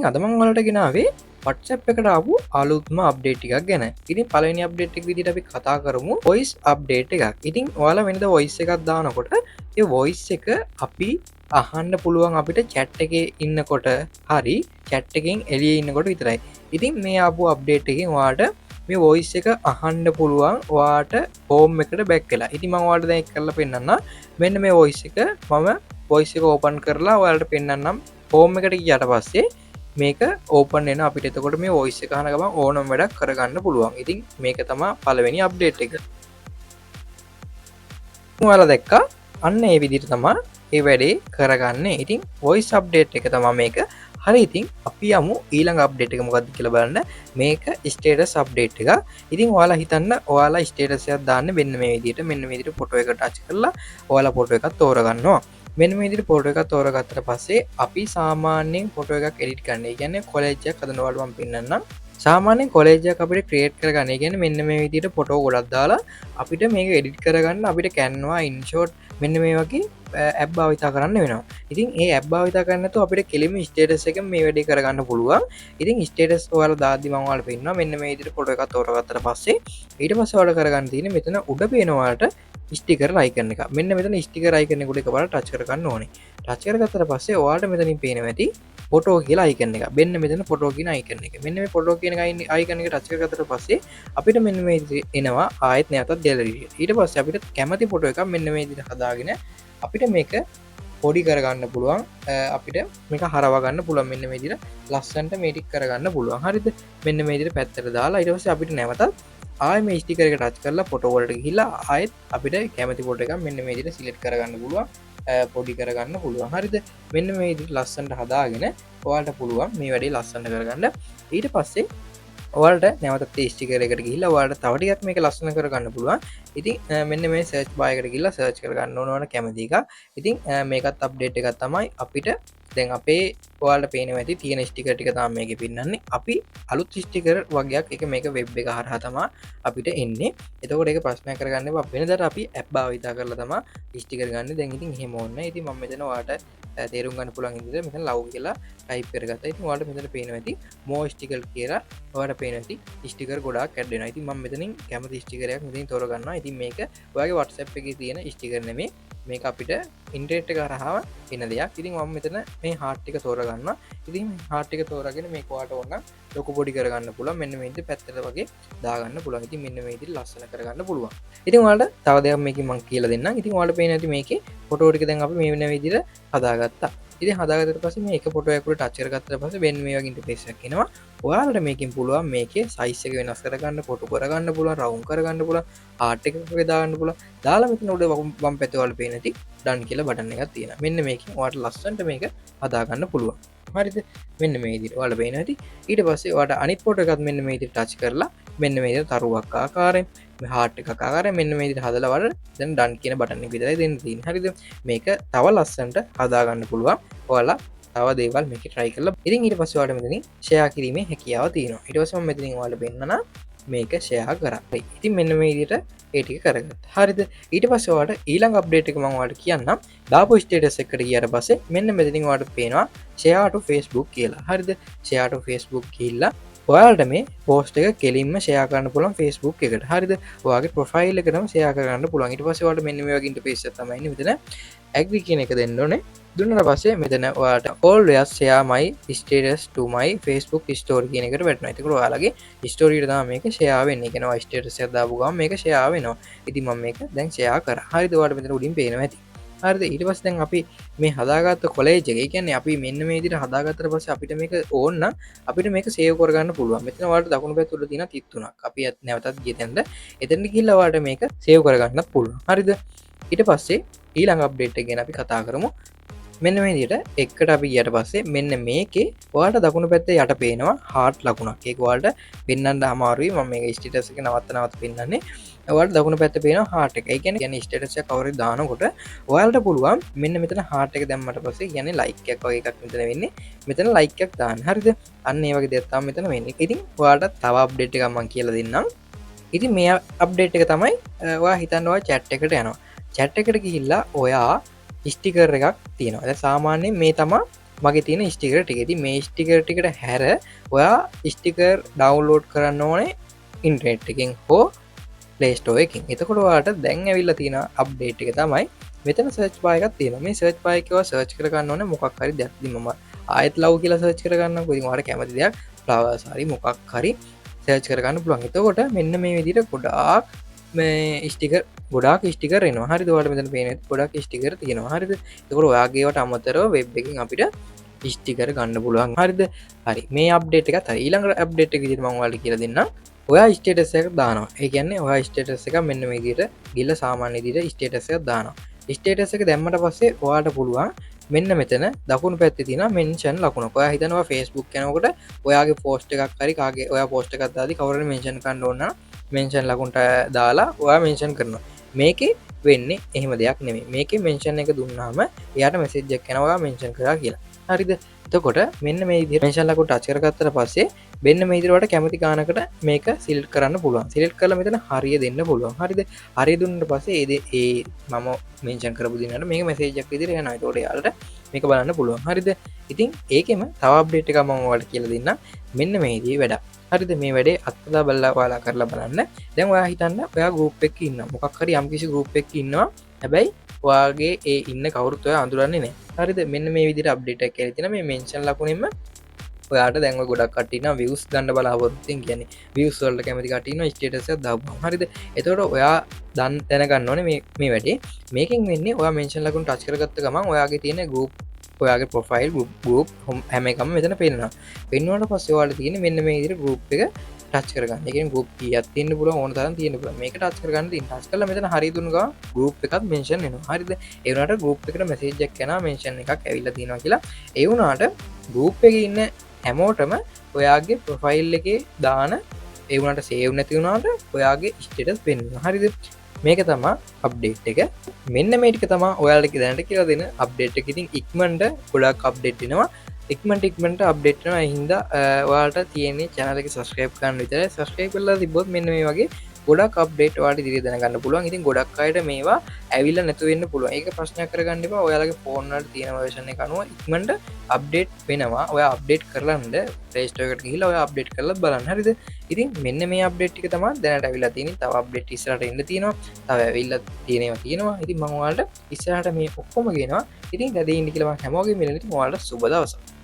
අද මං වලට ගෙනාවේ WhatsApp එකට ආපු අලුත්ම අප්ඩේට් එකක් ගැන. ඉතින් පළවෙනි අප්ඩේට් එක විදිහට අපි කතා කරමු voice update එකක්. ඉතින් ඔයාලා වෙනද voice එකක් දානකොට ඒ voice එක අපි අහන්න පුළුවන් අපිට chat එකේ ඉන්නකොට හරි chat එකෙන් එළියේ ඉන්නකොට විතරයි. ඉතින් මේ ආපු අප්ඩේට් එකෙන් ඔයාලට මේ voice එක අහන්න පුළුවන් ඔයාට home එකට back වෙලා. ඉතින් මම ඔයාලට දැන් ඒක කරලා පෙන්නන්නම්. මෙන්න මේ voice එක මම voice එක open කරලා ඔයාලට පෙන්නන්නම්. home එකට ගියාට පස්සේ මේක ඕපන් එන අපිට එතකොට මේ වොයිස් එක අහන ගමන් ඕනම වැඩක් කරගන්න පුළුවන්. ඉතින් මේක තමයි පළවෙනි අප්ඩේට් එක. ඔයාලා දැක්කා අන්න ඒ විදිහට තමයි ඒ වැඩේ කරගන්නේ. ඉතින් වොයිස් අප්ඩේට් එක තමයි මේක. හරි ඉතින් අපි යමු ඊළඟ අප්ඩේට් එක මොකක්ද කියලා බලන්න. මේක ස්ටේටස් අප්ඩේට් එක. ඉතින් ඔයාලා හිතන්න ඔයාලා ස්ටේටස් එකක් දාන්න මෙන්න මේ විදිහට මෙන්න මේ විදිහට ෆොටෝ එක ටච් කරලා ඔයාලා ෆොටෝ එකක් තෝරගන්නවා. මෙන්න මේ විදිහට ෆොටෝ එකක් තෝරගත්තට පස්සේ අපි සාමාන්‍යයෙන් ෆොටෝ එකක් එඩිට් කරන්න. ඒ කියන්නේ කොලෙජ් එකක් හදන ඔයාලට මම පෙන්නන්නම්. සාමාන්‍යයෙන් කොලෙජ් එකක් අපිට ක්‍රියේට් කරගන්න. ඒ කියන්නේ මෙන්න මේ විදිහට ෆොටෝ ගොඩක් දාලා අපිට මේක එඩිට් කරගන්න අපිට Canva InShot මෙන්න මේ වගේ ඇප් භාවිතා කරන්න වෙනවා. ඉතින් ඒ ඇප් භාවිතා කරන්න නැතුව අපිට කෙලින්ම ස්ටේටස් එකෙන් මේ වැඩේ කරගන්න පුළුවන්. ඉතින් ස්ටේටස් ඔයාලා දාද්දි මම ඔයාලට පෙන්නනවා මෙන්න මේ විදිහට ෆොටෝ එකක් තෝරගත්තට පස්සේ ඊට පස්සේ ඔයාලා කරගන්න තියෙන්නේ මෙතන උඩ පේන ඔයාලට ස්ටිකර් අයිකන් එක. මෙන්න මෙතන ස්ටිකර් අයිකන් එක උඩ එකපාරට ටච් කරගන්න ඕනේ. ටච් කරගත්තට පස්සේ ඔයාලට මෙතනින් පේනවා ඇති ෆොටෝ කියලා අයිකන් එක. මෙන්න මෙතන ෆොටෝ කියන අයිකන් එක. මෙන්න මේ ෆොටෝ කියන අයිකන් එක ටච් කරගත්තට පස්සේ අපිට මෙන්න මේ එනවා ආයෙත් නැවතත් ගැලරිය. ඊට පස්සේ අපිට කැමති ෆොටෝ එකක් මෙන්න මේ විදිහට හදාගෙන අපිට මේක පොඩි කරගන්න පුළුවන්. අපිට මේක හරවා ගන්න පුළුවන් මෙන්න මේ විදිහට ලස්සනට මේ ටික කරගන්න පුළුවන්. හරිද? මෙන්න මේ විදිහට පැත්තට දාලා ඊට පස්සේ අපිට නැවතත් ආයෙ මේ ස්ටිකර් එක ටච් කරලා ෆොටෝ වලට ගිහිල්ලා ආයෙත් අපිට කැමති ෆොටෝ එකක් මෙන්න මේ විදිහට සිලෙක්ට් කරගන්න පුළුවන්. පොඩි කරගන්න පුළුවන්. හරිද? මෙන්න මේ විදිහට ලස්සනට හදාගෙන ඔයාලට පුළුවන් මේ වැඩේ ලස්සනට කරගන්න. ඊට පස්සේ ඔයාලට නැවතත් ඒ ස්ටිකර් එකට ගිහිල්ලා ඔයාලට තව ටිකක් මේක ලස්සන කරගන්න පුළුවන්. ඉතින් මෙන්න මේ සර්ච් බාර් එකට ගිහිල්ලා සර්ච් කරගන්න ඕන කැමති එක. ඉතින් මේකත් අප්ඩේට් එකක් තමයි අපිට දැන් අපේ ඔයාලට පේනවා ඇති තියෙන ස්ටිකර් ටික තමයි මේකේ පින්නන්නේ. අපි අලුත් ස්ටිකර් වගේක් එක මේක වෙබ් එක හරහා තමයි අපිට එන්නේ. එතකොට ඒක ප්‍රශ්නයක් කරගන්න එපා. වෙනදාට අපි ඇප් භාවිතා කරලා තමයි ස්ටිකර් ගන්න. දැන් ඉතින් එහෙම ඕනේ. ඉතින් මම මෙතන ඔයාලට තේරුම් ගන්න පුළුවන් විදිහට මෙතන ලව් කියලා ටයිප් කරගත්තා. ඉතින් ඔයාලට මෙතන පේනවා ඇති more sticker කියලා ඔයාලට පේනවා ඇති ස්ටිකර් ගොඩාක් ඇඩ් වෙනවා. ඉතින් මම මෙතනින් කැමති ස්ටිකර් එකක් මෙතනින් තෝරගන්නවා. ඉතින් මේක ඔයාගේ WhatsApp එකේ තියෙන ස්ටිකර් නෙමෙයි. මේක අපිට ඉන්ටර්නෙට් එක හරහා එන දෙයක්. ඉතින් මම මෙතන මේ හાર્ට් එක තෝරගන්නවා. ඉතින් හાર્ට් එක තෝරාගෙන මේක ඔයාලට ඕන ලොකු පොඩි කරගන්න පුළුවන්. මෙන්න මේ විදිහට පැත්තට වගේ දාගන්න පුළුවන්. ඉතින් මෙන්න මේ විදිහට ලස්සන කරගන්න පුළුවන්. ඉතින් ඔයාලට තව දෙයක් මේකෙන් මම කියලා දෙන්නම්. ඉතින් ඔයාලට පේන ඇති මේකේ ෆොටෝ ටික දැන් අපි මේ වෙන විදිහට හදාගත්තා. ඉතින් හදාගත්තට පස්සේ මේක ෆොටෝ එකකට ටච් කරගත්තට පස්සේ වෙන මේ වගේ ඉන්ටර්ෆේස් එකක් එනවා. ඔයාලට මේකෙන් පුළුවන් මේකේ සයිස් එක වෙනස් කරගන්න, ෆොටෝ කරගන්න පුළුවන්, රවුන්ඩ් කරගන්න පුළුවන්, ආර්ට් එකක් වගේ දාගන්න පුළුවන්. දාලා මෙතන උඩ වම් පැත්තේ ඔයාලට පේන ඇති ඩන් කියලා බටන් එකක් තියෙනවා. මෙන්න මේකෙන් ඔයාලට ලස්සනට මේක හදාගන්න පුළුවන්. හරිද? මෙන්න මේ විදිහට ඔයාලට පේනවා ඇති. ඊට පස්සේ ඔයාලට අනිත් ෆොටෝ එකත් මෙන්න මේ විදිහට ටච් කරලා මෙන්න මේ විදිහට තරුවක් ආකාරයෙන් මේ හાર્ට් එකක් ආකාරයෙන් මෙන්න මේ විදිහට හදලා වල දැන් ඩන් කියන බටන් එක විතරයි දෙන්න තියෙන්නේ. හරිද? මේක තව ලස්සනට හදාගන්න පුළුවන්. ඔයාලා තව දේවල් මේක try කරලා ඉතින් ඊට පස්සේ ඔයාලට මෙතනින් share කිරීමේ හැකියාව තියෙනවා. ඊට පස්සේ මම මෙතනින් ඔයාලට පෙන්නන මේක share කරා. ඉතින් මෙන්න මේ විදිහට ඒ ටික කරගත්තා. හරිද? ඊට පස්සේ ඔයාලට ඊළඟ අප්ඩේට් එක මම ඔයාලට කියන්නම්. දාපු ස්ටේටස් එකට ගියාට පස්සේ මෙන්න මෙතනින් ඔයාලට පේනවා share to Facebook කියලා. හරිද? share to Facebook කියලා ඔයාලට මේ පෝස්ට් එක කෙලින්ම ෂෙයා කරන්න පුළුවන් Facebook එකට. හරිද? ඔයාගේ ප්‍රොෆයිල් එකටම ෂෙයා කරගන්න පුළුවන්. ඊට පස්සේ ඔයාලට මෙන්න මේ වගේ ඉන්ටර්ෆේස් එකක් තමයි ඉන්නේ. මෙතන agree කියන එක දෙන්න ඕනේ. දුන්නට පස්සේ මෙතන ඔයාලට always share my status to my Facebook story කියන එකට වැටෙනවා. ඒකෝර ඔයාලගේ story එකට තමයි මේක share වෙන්නේ. ඒ කියන්නේ ඔයා status එකක් දාපු ගමන් මේක share වෙනවා. ඉතින් මම මේක දැන් share කරා. හරිද? ඔයාලට මෙතන උඩින් පේනවා ඇති. හරිද? ඊට පස්සේ දැන් අපි මේ හදාගත්ත කොලේජ් එක. ඒ කියන්නේ අපි මෙන්න මේ විදිහට හදාගත්තට පස්සේ අපිට මේක ඕන නම් අපිට මේක සේව් කරගන්න පුළුවන්. මෙතන ඔයාලට දකුණු පැත්ත උඩ තියෙන තිත් තුනක්. අපි නැවතත් ගිය තැනට එතනට ගිහිල්ලා ඔයාලට මේක සේව් කරගන්න පුළුවන්. හරිද? ඊට පස්සේ ඊළඟ අප්ඩේට් එක ගැන අපි කතා කරමු. මෙන්න මේ විදිහට එකට අපි ගියට පස්සේ මෙන්න මේකේ ඔයාලට දකුණු පැත්තේ යට පේනවා හાર્ට් ලකුණක්. ඒක ඔයාලට පෙන්වන්න අමාරුයි. මම මේක ස්ටේටස් එක නවත්ත පෙන්නන්නේ. ඔයාලට දකුණු පැත්තේ පේනවා හાર્ට් එක. ඒ කියන්නේ ස්ටේටස් එක කවුරුද දානකොට ඔයාලට පුළුවන් මෙන්න මෙතන හાર્ට් එක දැම්මට පස්සේ කියන්නේ ලයික් එකක් වගේ එකක් මෙතන වෙන්නේ. මෙතන ලයික් එකක් දාන්න. හරිද? අන්න ඒ වගේ දෙයක් තමයි මෙතන වෙන්නේ. ඉතින් ඔයාලට තව අප්ඩේට් එකක් මම කියලා දෙන්නම්. ඉතින් මේ අප්ඩේට් එක තමයි ඔයා හිතන්න ඔයා chat එකට යනවා. chat එකට ගිහිල්ලා ඔයා ස්ටිකර් එකක් තියෙනවා. දැන් සාමාන්‍යයෙන් මේ තමයි මගේ තියෙන ස්ටිකර ටිකෙති මේ ස්ටිකර ටිකට හැර ඔයා ස්ටිකර් ඩවන්ලෝඩ් කරන්න ඕනේ ඉන්ට්‍රේට් එකින් හෝ ලේස්ටෝ එකින් එතකොටවාට දැන් ඇවිල්ල තියෙන අප්ඩේට් එක තමයි මෙතන සර්ච් පායකත් තියෙන මේ සර්ච් පායකව සර්ච් කරගන්න ඕන මොකක් හරි දැක්දිමම ආයත් ලව් කියලා සර්ච් කරගන්න පුදිවාට කැමති දෙයක් ප්ලාවාසාරි මොකක් හරි සර්ච් කරගන්න පුළුවන් එතකොට මෙන්න මේ විදිට ගොඩාක් මේ ස්ටික ගොඩක් ස්ටිකරෙන හරි දවට මෙතන පේන ගොඩක් ස්ටිකර තියෙනවා හරිද තකොට ඔයාගේවට අමතරව වෙබ් එකින් අපිට ස්ටිකර ගන්න පුළුවන් හරිද හරි මේ අප්ඩේට් එක ඊළඟ අප්ඩේට් එක විදිහට මම ඔයාලට කියලා දෙන්නම් ඔයා ස්ටේටස් එකක් දානවා ඒ කියන්නේ ඔයා ස්ටේටස් එක මෙන්න මේ විදිහට ගිල්ල සාමාන්‍ය විදිහට ස්ටේටස් එකක් දානවා ස්ටේටස් එක දැම්මට පස්සේ ඔයාට පුළුවන් මෙන්න මෙතන දකුණු පැත්තේ තියෙන මෙන්ෂන් ලකුණ ඔයා හිතනවා Facebook යනකොට ඔයාගේ පෝස්ට් එකක් හරි කාගේ ඔයා පෝස්ට් එකක් දාදී කවුරුහරි මෙන්ෂන් කරන්න ඕන නම් මෙන්ෂන් ලකුණට දාලා ඔයා මෙන්ෂන් කරනවා මේකේ වෙන්නේ එහෙම දෙයක් නෙමෙයි මේකේ මෙන්ෂන් එක දුන්නාම එයාට මෙසේජ් එකක් එනවා මෙන්ෂන් කරා කියලා හරිද එතකොට මෙන්න මේ විදිහට මෙන්ෂන් ලකුණට ටච් කරගත්තට පස්සේ මෙන්න මේ විදිහට ඔයාලට කැමති ගානකට මේක සිලෙක්ට් කරන්න පුළුවන් සිලෙක්ට් කරලා මෙතන හරිය දෙන්න පුළුවන් හරිද හරිය දුන්නාට පස්සේ ඒ මම මෙන්ෂන් කරපු දිනකට මේක මෙසේජ් එකක් විදිහට එනවා ඒතකොට එයාලට මේක බලන්න පුළුවන් හරිද ඉතින් ඒකෙම තව අප්ඩේට් එකක් මම ඔයාලට කියලා දෙන්නම් මෙන්න මේ විදිහේ වැඩක් හරිද මේ වැඩේ අත්දැක බලලා ඔයාලා කරලා බලන්න දැන් ඔයා හිතන්න ඔයා ගෲප් එකක ඉන්නවා මොකක් හරි යම්කිසි ගෲප් එකක ඉන්නවා හැබැයි ඔයාගේ ඒ ඉන්න කවුරුත් ඔයා අඳුරන්නේ නැහැ හරිද මෙන්න මේ විදිහට අප්ඩේට් එකක් කියලා තියෙනවා මේ මෙන්ෂන් ලකුණෙම ඔයාට දැන්ව ගොඩක් කටින වියස් ගන්න බලාපොරොත්තුෙන් කියන්නේ වියස් වලට කැමති කටින ස්ටේටස් එකක් දාපුවම හරිද එතකොට ඔයා දැනගන්න ඕනේ මේ වැඩේ මේකෙන් වෙන්නේ ඔයා මෙන්ෂන් ලකුණු ටච් කරගත්ත ගමන් ඔයාගේ තියෙන ගෲප් ඔයාගේ ප්‍රොෆයිල් ගෲප් හැම එකම මෙතන පේනවා පෙන්වුවාට පස්සේ ඔයාලට තියෙන්නේ මෙන්න මේ විදිහට ගෲප් එක ටච් කරගන්න. ඒ කියන්නේ ගෲප් කීයක් තියෙන්න පුළුවන් ඕන තරම් තියෙන්න පුළුවන්. මේක ටච් කරගන්න තියෙන. ටච් කරලා මෙතන හරිය දුන්න ගමන් ගෲප් එකත් මෙන්ෂන් වෙනවා. හරිද? ඒ වුණාට ගෲප් එකට මෙසේජ් එකක් යනවා මෙන්ෂන් එකක් ඇවිල්ලා තියෙනවා කියලා. ඒ වුණාට ගෲප් එකේ ඉන්න හැමෝටම ඔයාගේ ප්‍රොෆයිල් එකේ දාන ඒ වුණාට සේව් නැති වුණාට ඔයාගේ ස්ටේටස් පෙන්වනවා. හරිද? මේක තමා අප්ඩේට් එක මෙන්න මේ ටික තමා ඔයාලට දැනට කියලා දෙන අප්ඩේට් එක. ඉතින් ඉක්මනට ගොඩක් අප්ඩේට් වෙනවා. ඉක්මනට අප්ඩේට් වෙනවා. ඒ හින්දා ඔයාලට තියෙන්නේ channel එක subscribe කරන්න විතරයි. subscribe කරලා තිබ්බොත් මෙන්න මේ වගේ ගොඩක් අප්ඩේට් ඔයාලට ඉදිරිය දැනගන්න පුළුවන්. ඉතින් ගොඩක් අයට මේවා ඇවිල්ලා නැතු වෙන්න පුළුවන්. ඒක ප්‍රශ්නයක් කරගන්න එපා. ඔයාලගේ ෆෝන් වල තියෙන version එක අනුව ඉක්මනට අප්ඩේට් වෙනවා. ඔයා අප්ඩේට් කරලන්න Play Store එකට ගිහිල්ලා ඔයා අප්ඩේට් කරලා බලන්න. හරිද? ඉතින් මෙන්න මේ අප්ඩේට් ටික තමයි දැනට ඇවිල්ලා තියෙන්නේ. තව අප්ඩේට් ඉස්සරහට එන්න තියෙනවා. තව ඇවිල්ලා තියෙනවා. ඉතින් මම ඔයාලට ඉස්සරහට මේ ඔක්කොම කියනවා. ඉතින් දැන් ඉන්න කියලා මම හැමෝගෙම ඉල්ලන ඉතින් ඔයාලට සුබ දවසක්.